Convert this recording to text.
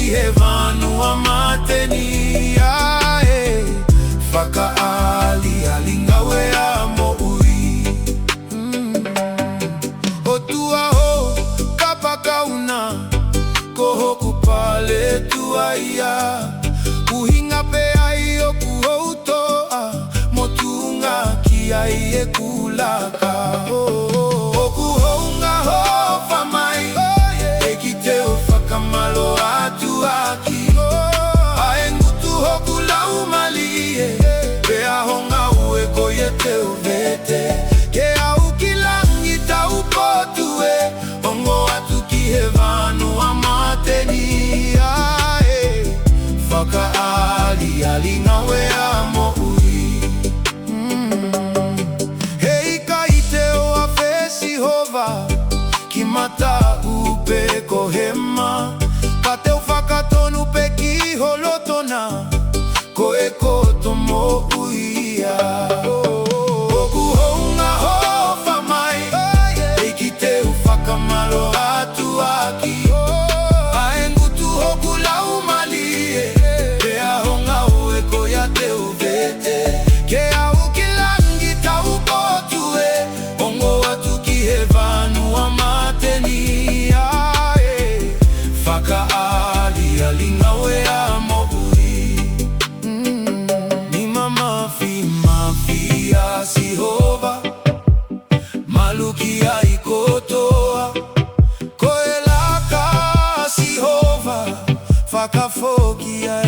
kihevanu amateni ae Faka ali alingawe amo ui Otua ho kapaka una Koho kupale tuaia Uhinga pe ai o kuhoutoa Motunga ki ai e kulaka O kuhounga ho famai E ki te o whakamalo atu aki Ae ngutu hoku lau malie Pea honga ue koe te uvete Ke au ki langi tau potue Ongo atu ki he vanu amateni ae Whaka ali ali ngawe amo ui Hei ka i te o a whesi hova Ki mata upe ko hema Ka teu whakatonu pe ki holotona Ko e koto mo uia Oku hounga ho whamai Ei ki teu whakamalo atu aki Ae ngutu hoku lau malie Pea honga ue ko ia teu vete Ke au ki langi tau kotue Ongo atu ki he vanu amateni ae Whaka ali ali ngawe amo ui Ni mafi a sihova Maluki ai kotoa Koe laka sihova Whaka foki ai